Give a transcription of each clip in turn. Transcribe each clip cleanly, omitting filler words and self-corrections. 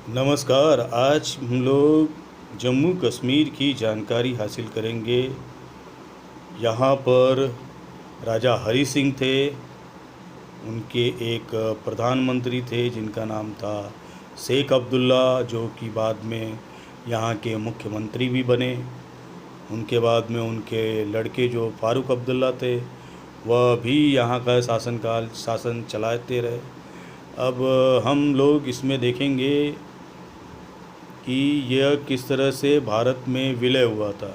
नमस्कार। आज हम लोग जम्मू कश्मीर की जानकारी हासिल करेंगे। यहाँ पर राजा हरी सिंह थे। उनके एक प्रधानमंत्री थे जिनका नाम था शेख अब्दुल्ला, जो कि बाद में यहाँ के मुख्यमंत्री भी बने। उनके बाद में उनके लड़के जो फारूक अब्दुल्ला थे, वह भी यहाँ का शासन चलाते रहे। अब हम लोग इसमें देखेंगे कि यह किस तरह से भारत में विलय हुआ था।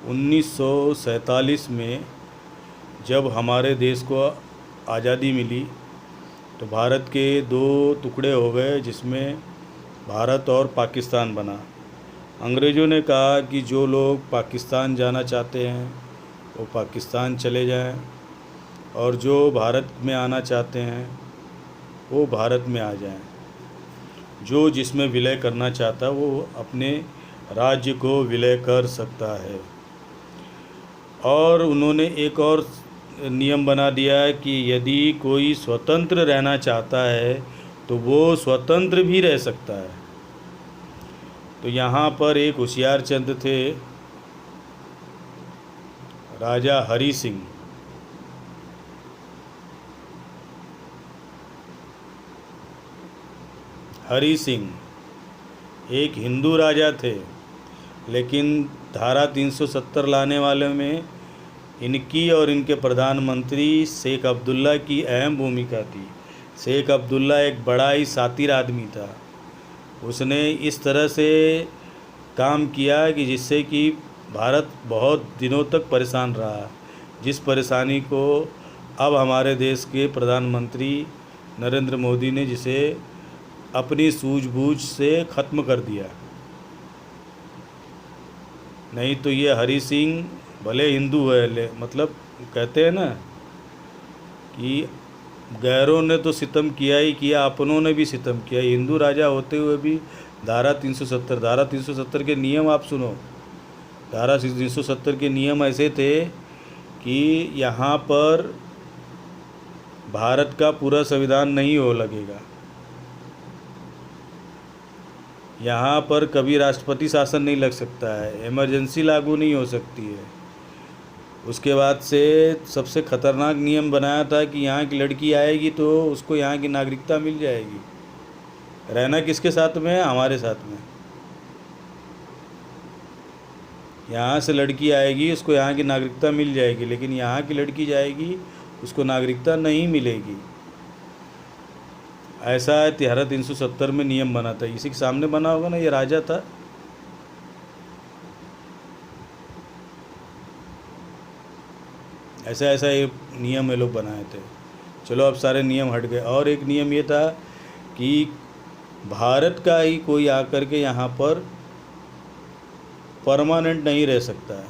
1947 में जब हमारे देश को आज़ादी मिली तो भारत के दो टुकड़े हो गए, जिसमें भारत और पाकिस्तान बना। अंग्रेज़ों ने कहा कि जो लोग पाकिस्तान जाना चाहते हैं वो पाकिस्तान चले जाएं, और जो भारत में आना चाहते हैं वो भारत में आ जाएं। जो जिसमें विलय करना चाहता वो अपने राज्य को विलय कर सकता है। और उन्होंने एक और नियम बना दिया कि यदि कोई स्वतंत्र रहना चाहता है तो वो स्वतंत्र भी रह सकता है। तो यहाँ पर एक होशियार चंद थे, राजा हरी सिंह। हरी सिंह एक हिंदू राजा थे, लेकिन धारा 370 लाने वाले में इनकी और इनके प्रधानमंत्री शेख अब्दुल्ला की अहम भूमिका थी। शेख अब्दुल्ला एक बड़ा ही शातिर आदमी था। उसने इस तरह से काम किया कि जिससे कि भारत बहुत दिनों तक परेशान रहा, जिस परेशानी को अब हमारे देश के प्रधानमंत्री नरेंद्र मोदी ने जिसे अपनी सूझबूझ से ख़त्म कर दिया। नहीं तो ये हरी सिंह भले हिंदू है, मतलब कहते हैं ना कि गैरों ने तो सितम किया ही किया, अपनों ने भी सितम किया। हिंदू राजा होते हुए भी धारा 370 के नियम आप सुनो। धारा 370 के नियम ऐसे थे कि यहाँ पर भारत का पूरा संविधान नहीं हो लगेगा। यहाँ पर कभी राष्ट्रपति शासन नहीं लग सकता है, इमरजेंसी लागू नहीं हो सकती है। उसके बाद से सबसे ख़तरनाक नियम बनाया था कि यहाँ की लड़की आएगी तो उसको यहाँ की नागरिकता मिल जाएगी। रहना किसके साथ में है? हमारे साथ में। यहाँ से लड़की आएगी, उसको यहाँ की नागरिकता मिल जाएगी, लेकिन यहाँ की लड़की जाएगी उसको नागरिकता नहीं मिलेगी। ऐसा है धारा 370 में नियम बना था। इसी के सामने बना होगा ना, ये राजा था। ऐसा ऐसा ये नियम ये लोग बनाए थे। चलो अब सारे नियम हट गए। और एक नियम ये था कि भारत का ही कोई आकर के यहाँ पर परमानेंट नहीं रह सकता है,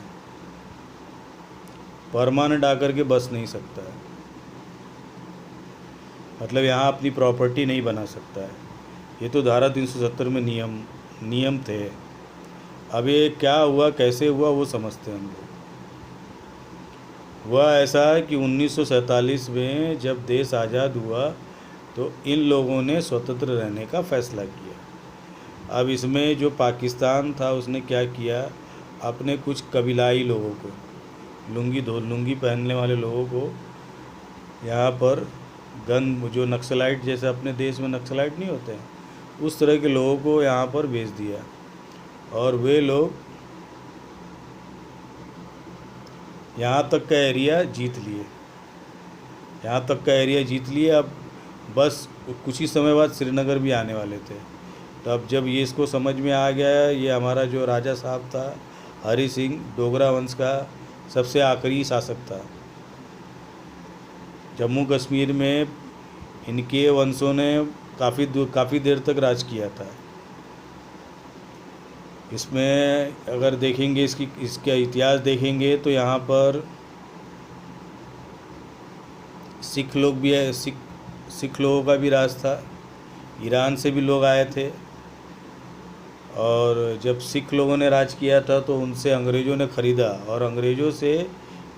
परमानेंट आकर के बस नहीं सकता है, मतलब यहाँ अपनी प्रॉपर्टी नहीं बना सकता है। ये तो धारा 370 में नियम थे। अब ये क्या हुआ, कैसे हुआ, वो समझते हैं हम लोग। हुआ ऐसा है कि 1947 में जब देश आज़ाद हुआ तो इन लोगों ने स्वतंत्र रहने का फ़ैसला किया। अब इसमें जो पाकिस्तान था उसने क्या किया, अपने कुछ कबीलाई लोगों को, लुंगी पहनने वाले लोगों को यहाँ पर जो नक्सलाइट, जैसे अपने देश में नक्सलाइट नहीं होते हैं, उस तरह के लोगों को यहाँ पर भेज दिया। और वे लोग यहाँ तक का एरिया जीत लिए, यहाँ तक का एरिया जीत लिए। अब बस कुछ ही समय बाद श्रीनगर भी आने वाले थे। तो अब जब ये इसको समझ में आ गया, ये हमारा जो राजा साहब था हरी सिंह, डोगरा वंश का सबसे आखिरी शासक था। जम्मू कश्मीर में इनके वंशों ने काफ़ी देर तक राज किया था। इसमें अगर देखेंगे, इसका इतिहास देखेंगे तो यहाँ पर सिख लोग भी है, सिख लोगों का भी राज था। ईरान से भी लोग आए थे, और जब सिख लोगों ने राज किया था तो उनसे अंग्रेज़ों ने ख़रीदा, और अंग्रेज़ों से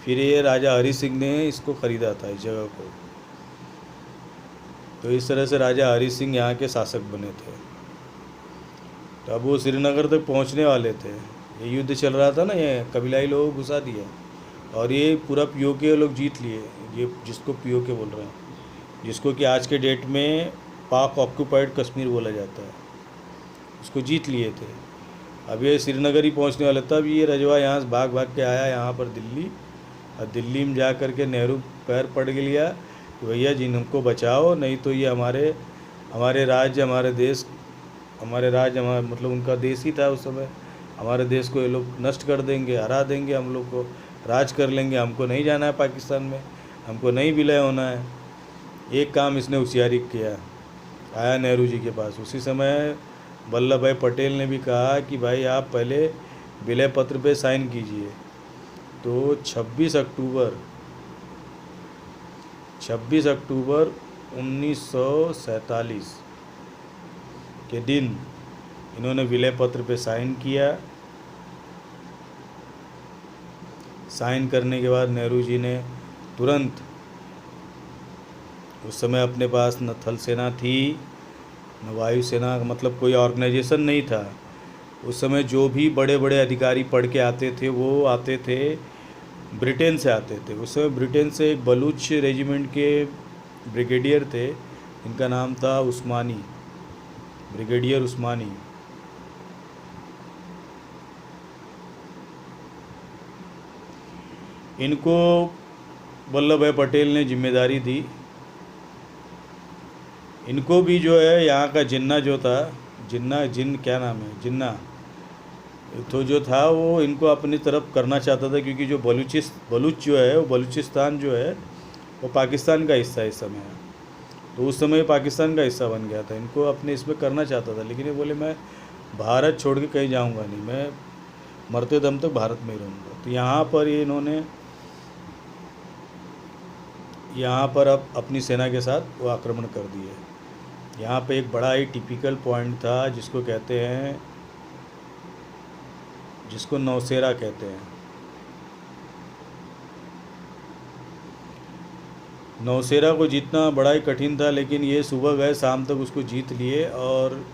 फिर ये राजा हरी सिंह ने इसको ख़रीदा था, इस जगह को। तो इस तरह से राजा हरी सिंह यहाँ के शासक बने थे। तो अब वो श्रीनगर तक पहुंचने वाले थे। ये युद्ध चल रहा था ना, ये कबीलाई लोगों को घुसा दिया और ये पूरा पीओके लोग जीत लिए। ये जिसको पीओके बोल रहे हैं, जिसको कि आज के डेट में पाक ऑक्यूपाइड कश्मीर बोला जाता है, उसको जीत लिए थे। अब ये श्रीनगर ही पहुंचने वाला, तब ये रजवा यहाँ से भाग भाग के आया यहाँ पर दिल्ली, और दिल्ली में जा कर के नेहरू पैर पड़ के लिया कि भैया जी हमको बचाओ, नहीं तो ये हमारे हमारे राज्य हमारे मतलब उनका देश ही था उस समय, हमारे देश को ये लोग नष्ट कर देंगे, हरा देंगे, हम लोग को राज कर लेंगे, हमको नहीं जाना है पाकिस्तान में, हमको नहीं विलय होना है। एक काम इसने होशियारी किया, आया नेहरू जी के पास। उसी समय वल्लभ भाई पटेल ने भी कहा कि भाई आप पहले विलय पत्र पे साइन कीजिए। तो 26 अक्टूबर 1947 के दिन इन्होंने विलय पत्र पे साइन किया। साइन करने के बाद नेहरू जी ने तुरंत, उस समय अपने पास न थल सेना थी न वायुसेना, मतलब कोई ऑर्गेनाइजेशन नहीं था। उस समय जो भी बड़े बड़े अधिकारी पढ़ के आते थे वो आते थे ब्रिटेन से आते थे। उस समय ब्रिटेन से एक बलूच रेजिमेंट के ब्रिगेडियर थे, इनका नाम था उस्मानी, ब्रिगेडियर उस्मानी। इनको वल्लभ भाई पटेल ने जिम्मेदारी दी। इनको भी जो है यहाँ का जिन्ना जो था, क्या नाम है, जिन्ना तो जो था वो इनको अपनी तरफ करना चाहता था, क्योंकि जो बलूच जो है वो बलूचिस्तान जो है वो पाकिस्तान का हिस्सा इस समय है। तो उस समय पाकिस्तान का हिस्सा बन गया था, इनको अपने इसमें करना चाहता था। लेकिन ये बोले मैं भारत छोड़ के कहीं जाऊंगा नहीं, मैं मरते दम तक भारत में ही रहूँगा। तो यहाँ पर ये इन्होंने यहाँ पर अब अपनी सेना के साथ वो आक्रमण कर दिए। यहाँ पे एक बड़ा ही टिपिकल पॉइंट था जिसको कहते हैं, जिसको नौशेरा कहते हैं। नौशेरा को जीतना बड़ा ही कठिन था, लेकिन ये सुबह गए, शाम तक उसको जीत लिए। और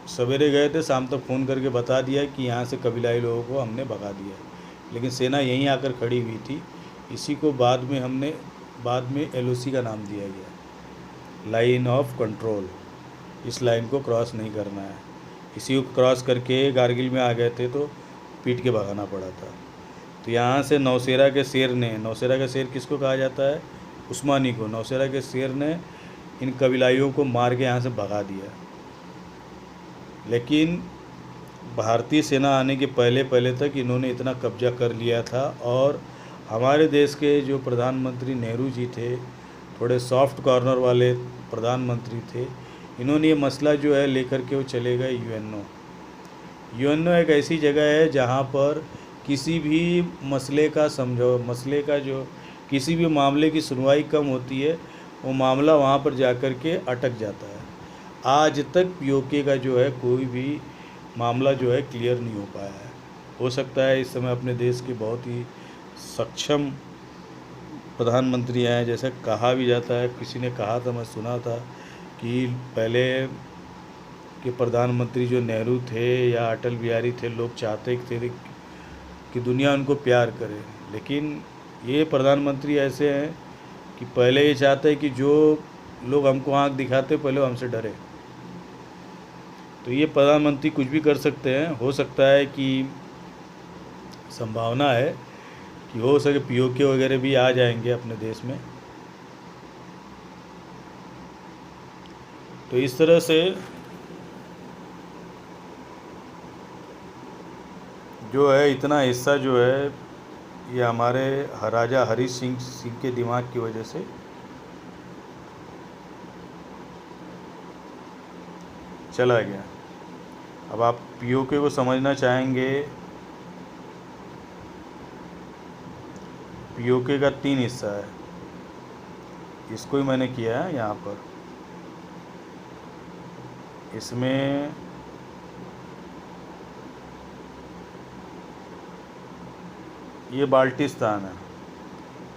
सवेरे गए थे, शाम तक फ़ोन करके बता दिया कि यहाँ से कबीलाई लोगों को हमने भगा दिया। लेकिन सेना यहीं आकर खड़ी हुई थी। इसी को बाद में LOC का नाम दिया गया, लाइन ऑफ कंट्रोल। इस लाइन को क्रॉस नहीं करना है। इसी को क्रॉस करके कारगिल में आ गए थे तो पीट के भगाना पड़ा था। तो यहाँ से नौशेरा के शेर किसको कहा जाता है? उस्मानी को। नौशेरा के शेर ने इन कबीलाइयों को मार के यहाँ से भगा दिया। लेकिन भारतीय सेना आने के पहले तक इन्होंने इतना कब्जा कर लिया था। और हमारे देश के जो प्रधानमंत्री नेहरू जी थे, थोड़े सॉफ्ट कॉर्नर वाले प्रधानमंत्री थे। इन्होंने ये मसला जो है लेकर के वो चले गए यूएनओ एक ऐसी जगह है जहाँ पर किसी भी मसले का जो किसी भी मामले की सुनवाई कम होती है, वो मामला वहाँ पर जाकर के अटक जाता है। आज तक पीओके का जो है कोई भी मामला जो है क्लियर नहीं हो पाया है। हो सकता है इस समय अपने देश के बहुत ही सक्षम प्रधानमंत्री हैं, जैसे कहा भी जाता है, किसी ने कहा था, मैं सुना था कि पहले के प्रधानमंत्री जो नेहरू थे या अटल बिहारी थे, लोग चाहते थे कि दुनिया उनको प्यार करे। लेकिन ये प्रधानमंत्री ऐसे हैं कि पहले ये चाहते हैं कि जो लोग हमको आँख दिखाते पहले वो हमसे डरे। तो ये प्रधानमंत्री कुछ भी कर सकते हैं। हो सकता है कि संभावना है कि हो सके पीओके वगैरह भी आ जाएंगे अपने देश में। तो इस तरह से जो है इतना हिस्सा जो है ये हमारे राजा हरी सिंह के दिमाग की वजह से चला गया। अब आप पीओके को समझना चाहेंगे। पीओके का 3 हिस्सा है, इसको ही मैंने किया है यहाँ पर। इसमें ये बाल्टिस्तान है,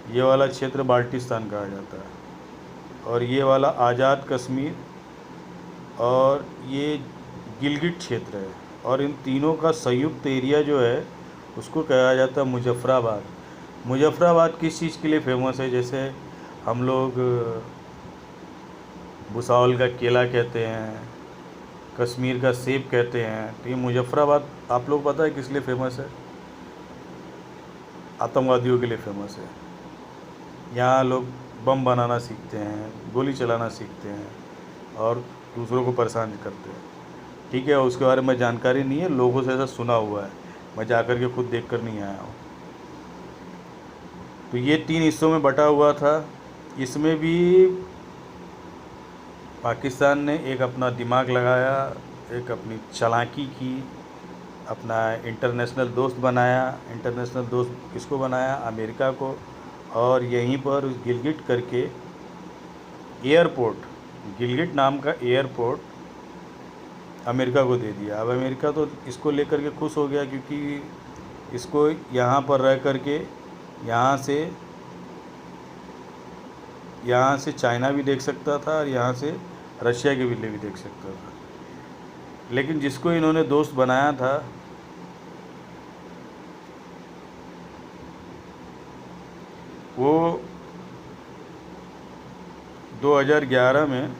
ये वाला क्षेत्र बाल्टिस्तान कहा जाता है। और ये वाला आज़ाद कश्मीर और ये गिलगित क्षेत्र है। और इन तीनों का संयुक्त एरिया जो है उसको कहा जाता है मुजफ्फराबाद। मुजफ्फराबाद किस चीज़ के लिए फेमस है? जैसे हम लोग भुसावल का केला कहते हैं, कश्मीर का सेब कहते हैं, तो ये मुजफ्फराबाद आप लोग पता है किस लिए फेमस है? आतंकवादियों के लिए फेमस है। यहाँ लोग बम बनाना सीखते हैं, गोली चलाना सीखते हैं और दूसरों को परेशान करते हैं। ठीक है, उसके बारे में जानकारी नहीं है, लोगों से ऐसा सुना हुआ है, मैं जाकर के खुद देख कर नहीं आया हूँ। तो ये 3 हिस्सों में बटा हुआ था। इसमें भी पाकिस्तान ने एक अपना दिमाग लगाया, एक अपनी चालाकी की, अपना इंटरनेशनल दोस्त बनाया। इंटरनेशनल दोस्त किसको बनाया? अमेरिका को। और यहीं पर उस गिलगिट करके एयरपोर्ट, गिलगिट नाम का एयरपोर्ट अमेरिका को दे दिया। अब अमेरिका तो इसको लेकर के खुश हो गया, क्योंकि इसको यहाँ पर रह कर के यहाँ से चाइना भी देख सकता था और यहाँ से रशिया के भी देख सकता था। लेकिन जिसको इन्होंने दोस्त बनाया था वो 2011 में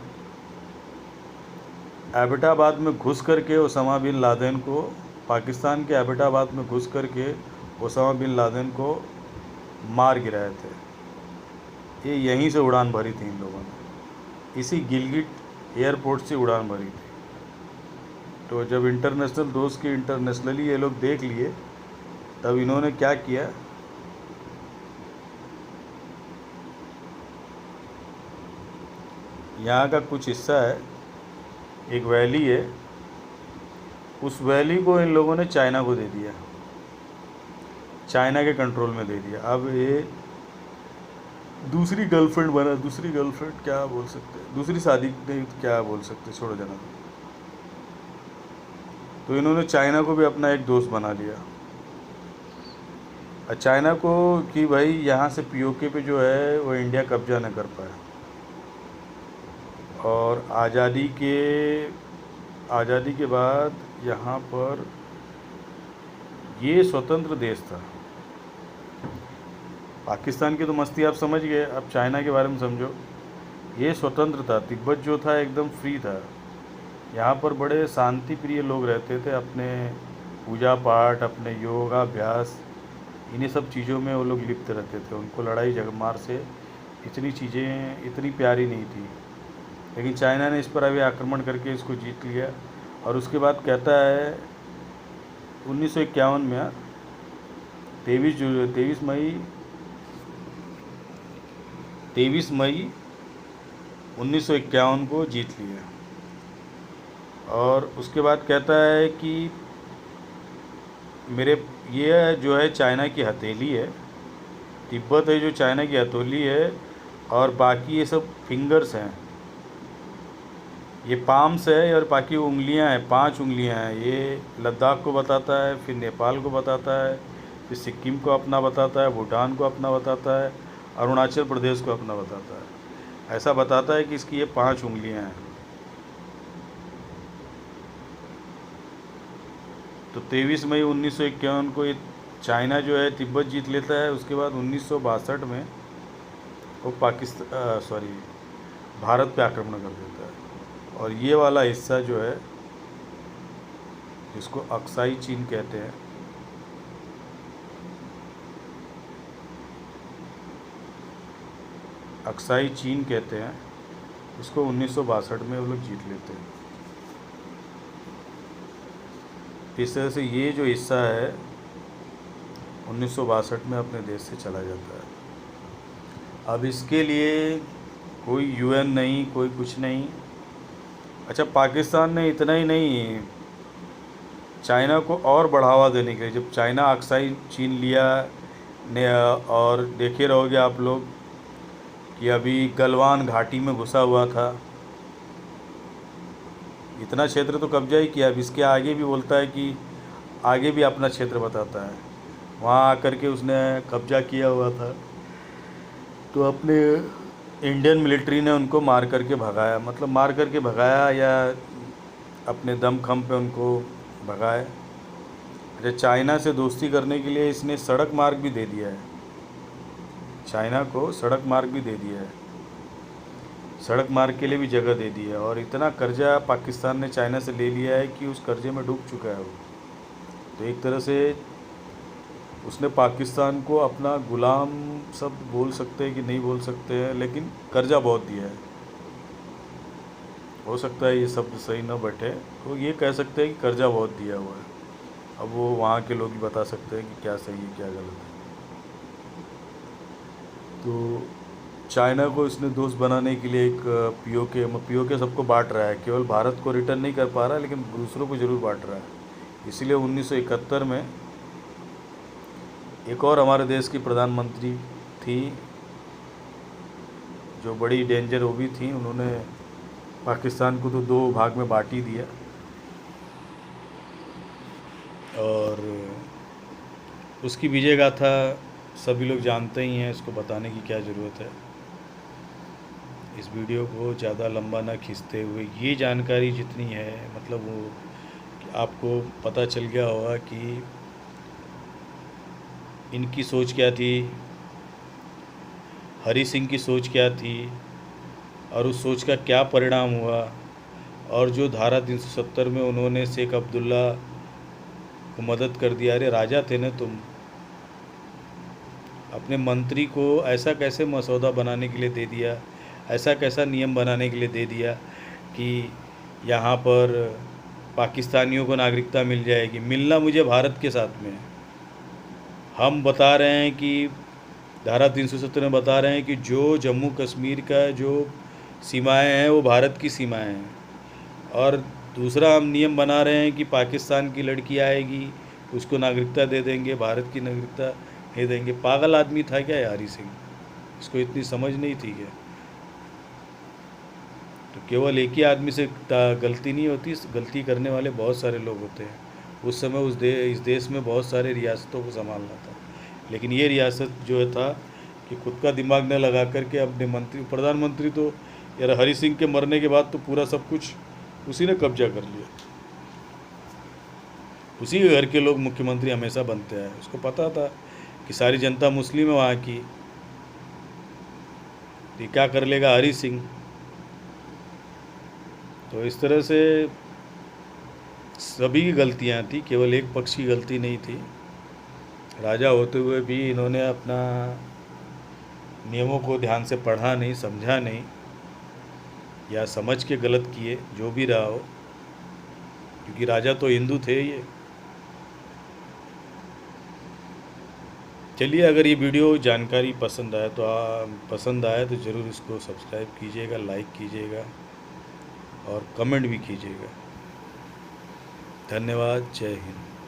एबटाबाद में घुस करके ओसामा बिन लादेन को, पाकिस्तान के एबटाबाद में घुस करके ओसामा बिन लादेन को मार गिराए थे। ये यहीं से उड़ान भरी थी इन लोगों ने, इसी गिलगिट एयरपोर्ट से उड़ान भरी थी। तो जब इंटरनेशनल दोस्त के इंटरनेशनली ये लोग देख लिए, तब इन्होंने क्या किया, यहाँ का कुछ हिस्सा है, एक वैली है, उस वैली को इन लोगों ने चाइना को दे दिया, चाइना के कंट्रोल में दे दिया। अब ये दूसरी गर्लफ्रेंड बना, दूसरी गर्लफ्रेंड क्या बोल सकते हैं, दूसरी शादी नहीं क्या बोल सकते, छोड़ो जाना। तो इन्होंने चाइना को भी अपना एक दोस्त बना लिया। और चाइना को कि भाई यहाँ से पीओके पे जो है वो इंडिया कब्जा न कर पाए। और आज़ादी के बाद यहाँ पर ये स्वतंत्र देश था। पाकिस्तान की तो मस्ती आप समझ गए, अब चाइना के बारे में समझो। ये स्वतंत्र था, तिब्बत जो था एकदम फ्री था। यहाँ पर बड़े शांति प्रिय लोग रहते थे, अपने पूजा पाठ, अपने योगाभ्यास, इन्हीं सब चीज़ों में वो लोग लिप्त रहते थे। उनको लड़ाई झगमार से इतनी चीज़ें इतनी प्यारी नहीं थी। लेकिन चाइना ने इस पर अभी आक्रमण करके इसको जीत लिया। और उसके बाद कहता है 1951 में 23 मई 1951 को जीत लिया। और उसके बाद कहता है कि ये जो है चाइना की हथेली है, तिब्बत है जो चाइना की हथेली है, और बाकी ये सब फिंगर्स हैं, ये पाम्स है, और बाकी उंगलियां हैं, 5 उंगलियां हैं। ये लद्दाख को बताता है, फिर नेपाल को बताता है, फिर सिक्किम को अपना बताता है, भूटान को अपना बताता है, अरुणाचल प्रदेश को अपना बताता है। ऐसा बताता है कि इसकी ये 5 उंगलियां हैं। तो 23 मई 1951 को ये चाइना जो है तिब्बत जीत लेता है। उसके बाद 1962 में वो भारत पे आक्रमण कर देता है। और ये वाला हिस्सा जो है, जिसको अक्साई चीन कहते हैं, अक्साई चीन कहते हैं, इसको 1962 में वो लोग जीत लेते हैं। इस तरह से ये जो हिस्सा है 1962 में अपने देश से चला जाता है। अब इसके लिए कोई यूएन नहीं, कोई कुछ नहीं। अच्छा, पाकिस्तान ने इतना ही नहीं, चाइना को और बढ़ावा देने के लिए, जब चाइना अक्साई चीन लिया ने, और देखे रहोगे आप लोग कि अभी गलवान घाटी में घुसा हुआ था, इतना क्षेत्र तो कब्जा ही किया। अब इसके आगे भी बोलता है कि आगे भी अपना क्षेत्र बताता है, वहाँ आकर के उसने कब्जा किया हुआ था। तो अपने इंडियन मिलिट्री ने उनको मार करके भगाया, मतलब मार करके भगाया या अपने दमखम पे उनको भगाए। अच्छा, चाइना से दोस्ती करने के लिए इसने सड़क मार्ग भी दे दिया है, चाइना को सड़क मार्ग भी दे दिया है, सड़क मार्ग के लिए भी जगह दे दी है। और इतना कर्जा पाकिस्तान ने चाइना से ले लिया है कि उस कर्जे में डूब चुका है वो। तो एक तरह से उसने पाकिस्तान को अपना गुलाम शब्द बोल सकते हैं कि नहीं बोल सकते हैं, लेकिन कर्जा बहुत दिया है। हो सकता है ये शब्द सही न बैठे, तो ये कह सकते हैं कि कर्जा बहुत दिया हुआ है। अब वो वहाँ के लोग ही बता सकते हैं कि क्या सही है क्या गलत है। तो चाइना को इसने दोस्त बनाने के लिए एक पीओके सबको बांट रहा है, केवल भारत को रिटर्न नहीं कर पा रहा है लेकिन दूसरों को ज़रूर बांट रहा है। इसलिए 1971 में एक और हमारे देश की प्रधानमंत्री थी जो बड़ी डेंजर वो भी थी, उन्होंने पाकिस्तान को तो 2 भाग में बांट ही दिया। और उसकी विजय गाथा सभी लोग जानते ही हैं, इसको बताने की क्या ज़रूरत है। इस वीडियो को ज़्यादा लंबा ना खींचते हुए ये जानकारी जितनी है, मतलब वो आपको पता चल गया होगा कि इनकी सोच क्या थी, हरी सिंह की सोच क्या थी और उस सोच का क्या परिणाम हुआ। और जो धारा 370 में उन्होंने शेख अब्दुल्ला को मदद कर दिया, अरे राजा थे ना तुम, अपने मंत्री को ऐसा कैसे मसौदा बनाने के लिए दे दिया, ऐसा कैसा नियम बनाने के लिए दे दिया कि यहाँ पर पाकिस्तानियों को नागरिकता मिल जाएगी। मिलना मुझे भारत के साथ में, हम बता रहे हैं कि धारा 370 में बता रहे हैं कि जो जम्मू कश्मीर का जो सीमाएं हैं वो भारत की सीमाएं हैं। और दूसरा हम नियम बना रहे हैं कि पाकिस्तान की लड़की आएगी उसको नागरिकता दे देंगे, भारत की नागरिकता दे देंगे। पागल आदमी था क्या हरी सिंह? इसको इतनी समझ नहीं थी क्या? तो केवल एक ही आदमी से गलती नहीं होती, गलती करने वाले बहुत सारे लोग होते हैं। उस समय इस देश में बहुत सारे रियासतों को संभालना था, लेकिन ये रियासत जो था कि खुद का दिमाग न लगा करके अपने प्रधानमंत्री तो यार हरी सिंह के मरने के बाद तो पूरा सब कुछ उसी ने कब्जा कर लिया। उसी के घर के लोग मुख्यमंत्री हमेशा बनते हैं। उसको पता था कि सारी जनता मुस्लिम है वहाँ की, तो क्या कर लेगा हरी सिंह। तो इस तरह से सभी की गलतियाँ थी, केवल एक पक्ष की गलती नहीं थी। राजा होते हुए भी इन्होंने अपना नियमों को ध्यान से पढ़ा नहीं, समझा नहीं, या समझ के गलत किए, जो भी रहा हो, क्योंकि राजा तो हिंदू थे ये। चलिए, अगर ये वीडियो जानकारी पसंद आए तो ज़रूर इसको सब्सक्राइब कीजिएगा, लाइक कीजिएगा और कमेंट भी कीजिएगा। धन्यवाद। जय हिंद।